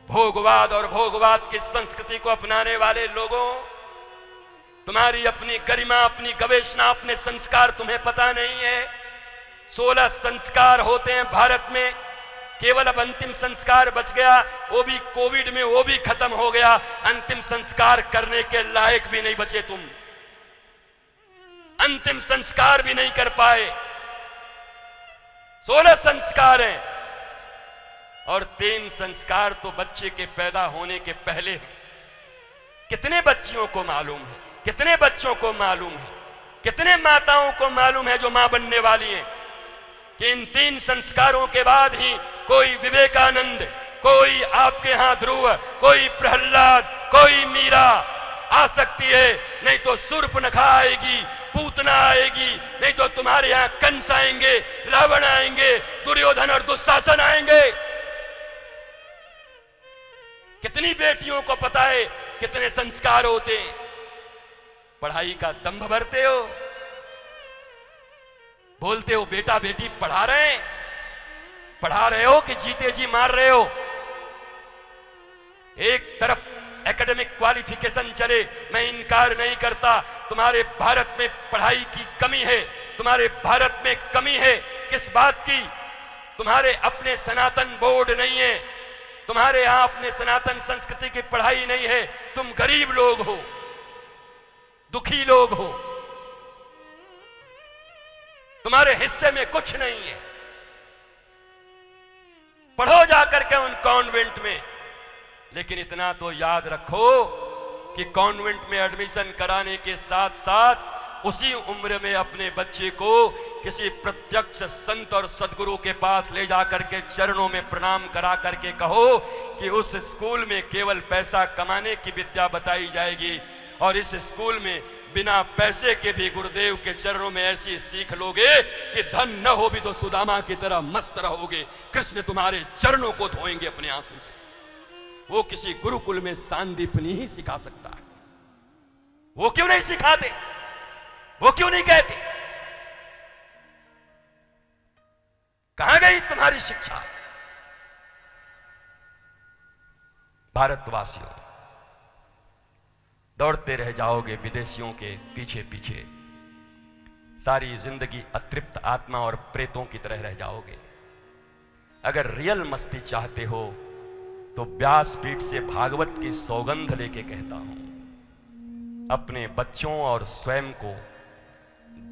भोगवाद और भोगवाद की संस्कृति को अपनाने वाले लोगों, तुम्हारी अपनी गरिमा, अपनी गवेषणा, अपने संस्कार तुम्हें पता नहीं है। 16 संस्कार होते हैं भारत में, केवल अब अंतिम संस्कार बच गया, वो भी कोविड में, वो भी खत्म हो गया। अंतिम संस्कार करने के लायक भी नहीं बचे तुम, अंतिम संस्कार भी नहीं कर पाए। 16 संस्कार हैं और 3 संस्कार तो बच्चे के पैदा होने के पहले हैं। कितने बच्चियों को मालूम है, कितने बच्चों को मालूम है, कितने माताओं को मालूम है जो मां बनने वाली हैं कि इन 3 संस्कारों के बाद ही कोई विवेकानंद, कोई आपके यहां ध्रुव, कोई प्रहलाद, कोई मीरा आ सकती है। नहीं तो शूर्पणखा आएगी, पूतना आएगी, नहीं तो तुम्हारे यहां कंस आएंगे, रावण आएंगे, दुर्योधन और दुशासन आएंगे। कितनी बेटियों को पता है कितने संस्कार होते हैं। पढ़ाई का दंभ भरते हो, बोलते हो बेटा बेटी पढ़ा रहे हैं, पढ़ा रहे हो कि जीते जी मार रहे हो। एक तरफ एकेडमिक क्वालिफिकेशन चले, मैं इनकार नहीं करता, तुम्हारे भारत में पढ़ाई की कमी है, तुम्हारे भारत में कमी है। किस बात की? तुम्हारे अपने सनातन बोर्ड नहीं है, तुम्हारे यहां अपने सनातन संस्कृति की पढ़ाई नहीं है। तुम गरीब लोग हो, दुखी लोग हो, तुम्हारे हिस्से में कुछ नहीं है। पढ़ो जाकर के उन कॉन्वेंट में, लेकिन इतना तो याद रखो कि कॉन्वेंट में एडमिशन कराने के साथ साथ उसी उम्र में अपने बच्चे को किसी प्रत्यक्ष संत और सदगुरु के पास ले जाकर के चरणों में प्रणाम करा करके कहो कि उस स्कूल में केवल पैसा कमाने की विद्या बताई जाएगी और इस स्कूल में बिना पैसे के भी गुरुदेव के चरणों में ऐसी सीख लोगे कि धन न हो भी तो सुदामा की तरह मस्त रहोगे। कृष्ण तुम्हारे चरणों को धोएंगे अपने आंसू से। वो किसी गुरुकुल में सांदीपनी ही सिखा सकता है। वो क्यों नहीं सिखाते? वो क्यों नहीं कहते? कहां गई तुम्हारी शिक्षा? भारतवासियों, दौड़ते रह जाओगे विदेशियों के पीछे पीछे, सारी जिंदगी अतृप्त आत्मा और प्रेतों की तरह रह जाओगे। अगर रियल मस्ती चाहते हो तो व्यासपीठ से भागवत की सौगंध लेके कहता हूं, अपने बच्चों और स्वयं को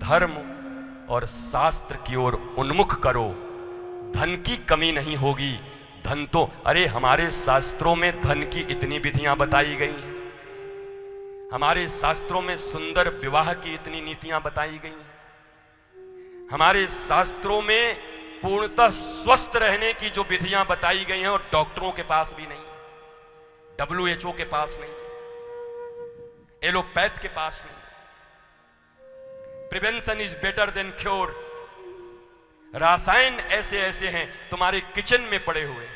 धर्म और शास्त्र की ओर उन्मुख करो। धन की कमी नहीं होगी। धन तो, अरे हमारे शास्त्रों में धन की इतनी विधियां बताई गई हैं, हमारे शास्त्रों में सुंदर विवाह की इतनी नीतियां बताई गई हैं, हमारे शास्त्रों में पूर्णतः स्वस्थ रहने की जो विधियां बताई गई हैं और डॉक्टरों के पास भी नहीं, WHO के पास नहीं, एलोपैथ के पास नहीं। Prevention is better than cure. रासायन ऐसे ऐसे हैं तुम्हारे किचन में पड़े हुए,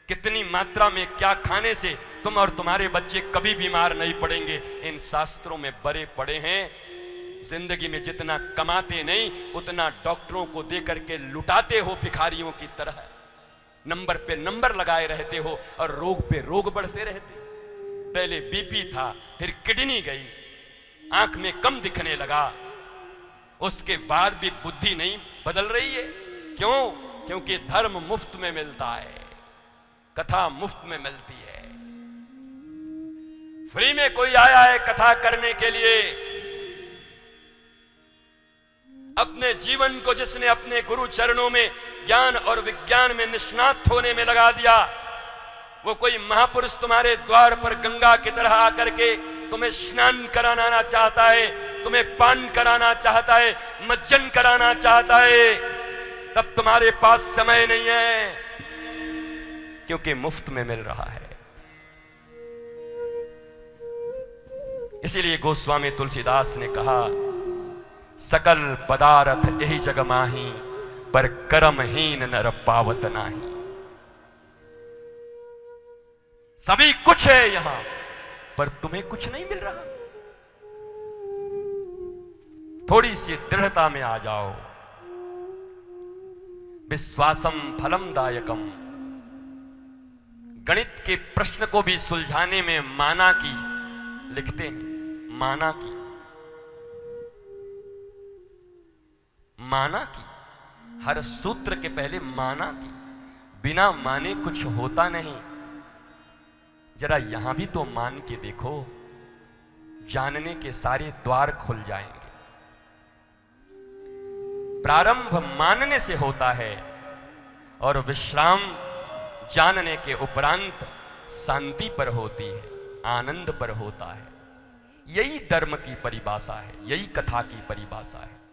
कितनी मात्रा में क्या खाने से तुम और तुम्हारे बच्चे कभी बीमार नहीं पड़ेंगे, इन शास्त्रों में बड़े पड़े हैं। जिंदगी में जितना कमाते नहीं उतना डॉक्टरों को देकर के लुटाते हो भिखारियों की तरह। नंबर पे नंबर लगाए रहते हो और रोग पे रोग बढ़ते रहते। पहले बीपी था, फिर किडनी गई, आंख में कम दिखने लगा, उसके बाद भी बुद्धि नहीं बदल रही है। क्यों? क्योंकि धर्म मुफ्त में मिलता है, कथा मुफ्त में मिलती है। फ्री में कोई आया है कथा करने के लिए। अपने जीवन को जिसने अपने गुरु चरणों में ज्ञान और विज्ञान में निष्णात होने में लगा दिया, वो कोई महापुरुष तुम्हारे द्वार पर गंगा की तरह आकर के तुम्हें स्नान कराना चाहता है, तुम्हें पान कराना चाहता है, मज्जन कराना चाहता है, तब तुम्हारे पास समय नहीं है, क्योंकि मुफ्त में मिल रहा है। इसीलिए गोस्वामी तुलसीदास ने कहा, सकल पदार्थ यही जग माही, पर कर्महीन नर पावत नाही। सभी कुछ है यहां, पर तुम्हें कुछ नहीं मिल रहा। थोड़ी सी दृढ़ता में आ जाओ। विश्वासम फलम दायकम, गणित के प्रश्न को भी सुलझाने में माना की लिखते हैं। माना की, माना की, हर सूत्र के पहले माना की। बिना माने कुछ होता नहीं। जरा यहां भी तो मान के देखो, जानने के सारे द्वार खुल जाएंगे। प्रारंभ मानने से होता है और विश्राम जानने के उपरांत शांति पर होती है, आनंद पर होता है। यही धर्म की परिभाषा है, यही कथा की परिभाषा है।